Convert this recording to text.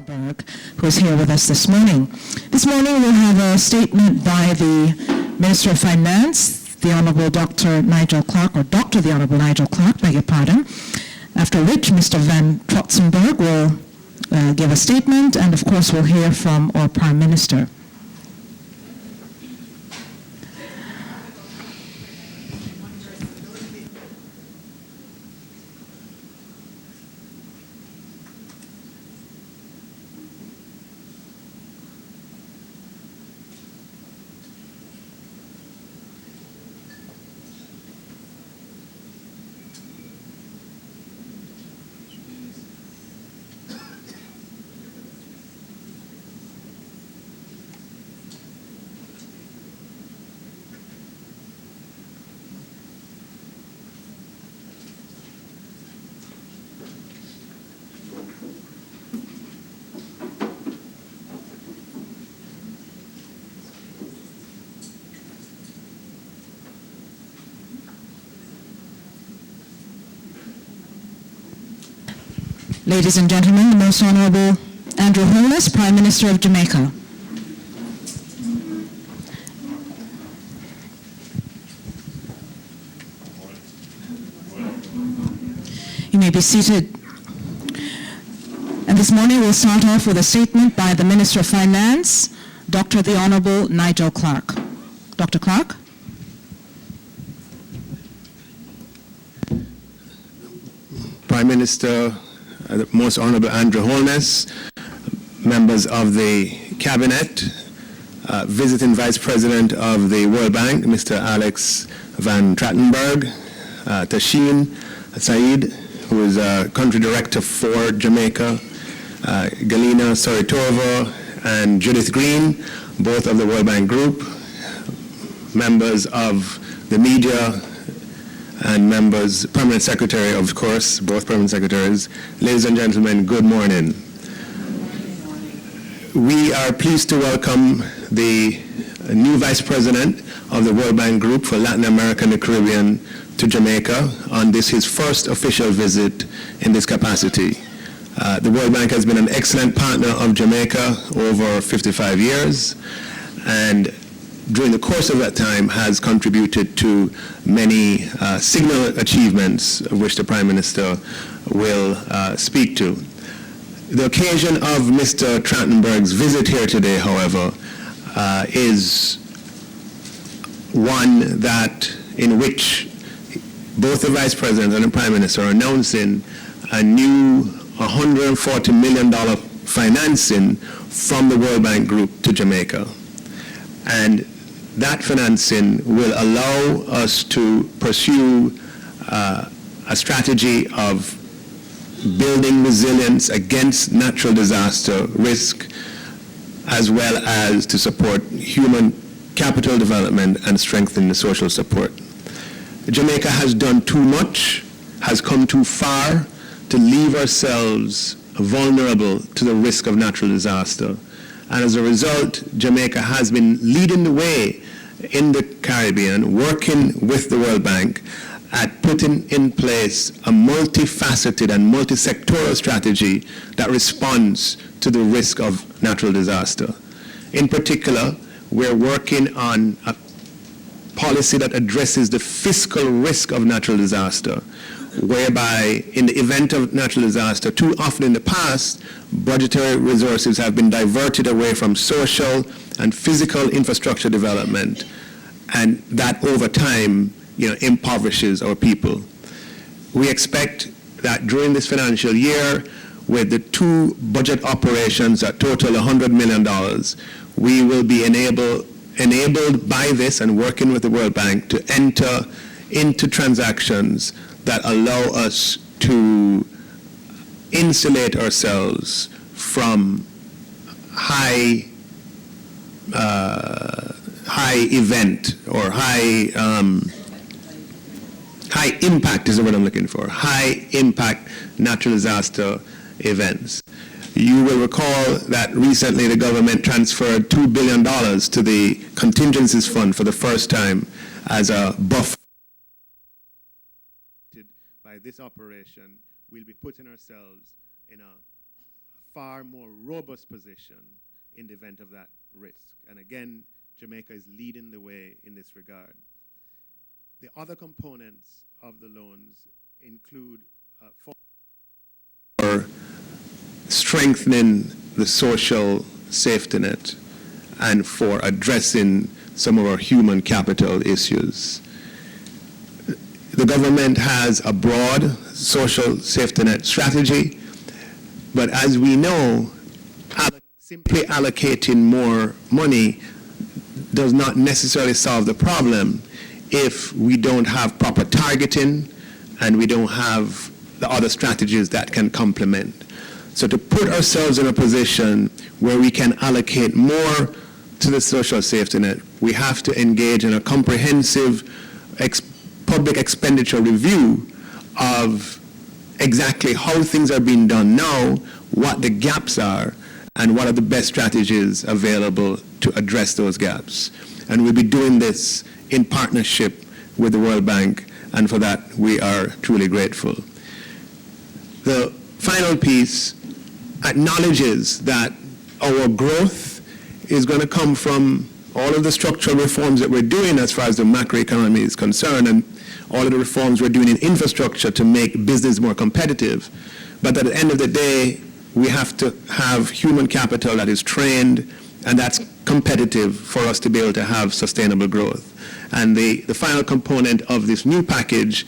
Trostenburg, who is here with us this morning. This morning we'll have a statement by the Minister of Finance, the Honourable Dr. Nigel Clark, or Dr. the Honourable Nigel Clark, beg your pardon, after which Mr. Van Trostenburg will give a statement, and of course we'll hear from our Prime Minister. Ladies and gentlemen, the Most Honourable Andrew Holness, Prime Minister of Jamaica. You may be seated. And this morning we'll start off with a statement by the Minister of Finance, Dr. the Honourable Nigel Clark. Dr. Clark. Prime Minister, the Most Honourable Andrew Holness, members of the Cabinet, visiting Vice President of the World Bank, Mr. Alex Van Trostenburg, Tashin Said, who is Country Director for Jamaica, Galina Soritova and Judith Green, both of the World Bank Group, members of the media, and members, Permanent Secretary, of course, both Permanent Secretaries. Ladies and gentlemen, good morning. We are pleased to welcome the new Vice President of the World Bank Group for Latin America and the Caribbean to Jamaica on this, his first official visit in this capacity. The World Bank has been an excellent partner of Jamaica over 55 years, and during the course of that time has contributed to many signal achievements of which the Prime Minister will speak to. The occasion of Mr. Trostenburg's visit here today, however, is one in which both the Vice President and the Prime Minister are announcing a new $140 million financing from the World Bank Group to Jamaica. And that financing will allow us to pursue a strategy of building resilience against natural disaster risk, as well as to support human capital development and strengthen the social support. Jamaica has done too much, has come too far to leave ourselves vulnerable to the risk of natural disaster. And as a result, Jamaica has been leading the way in the Caribbean, working with the World Bank at putting in place a multifaceted and multi-sectoral strategy that responds to the risk of natural disaster. In particular, we're working on a policy that addresses the fiscal risk of natural disaster, whereby in the event of natural disaster, too often in the past, budgetary resources have been diverted away from social and physical infrastructure development, and that over time, impoverishes our people. We expect that during this financial year, with the two budget operations that total $100 million, we will be enabled by this and working with the World Bank to enter into transactions that allow us to insulate ourselves from high event or high impact is the word I'm looking for, high impact natural disaster events. You will recall that recently the government transferred $2 billion to the contingencies fund for the first time as a buffer. By this operation, we'll be putting ourselves in a far more robust position in the event of that risk. And again, Jamaica is leading the way in this regard. The other components of the loans include for strengthening the social safety net and for addressing some of our human capital issues. The government has a broad social safety net strategy, but as we know, simply allocating more money does not necessarily solve the problem if we don't have proper targeting and we don't have the other strategies that can complement. So to put ourselves in a position where we can allocate more to the social safety net, we have to engage in a comprehensive public expenditure review of exactly how things are being done now, what the gaps are, and what are the best strategies available to address those gaps. And we'll be doing this in partnership with the World Bank, and for that we are truly grateful. The final piece acknowledges that our growth is going to come from all of the structural reforms that we're doing as far as the macroeconomy is concerned, and all of the reforms we're doing in infrastructure to make business more competitive. But at the end of the day, we have to have human capital that is trained and that's competitive for us to be able to have sustainable growth. And the final component of this new package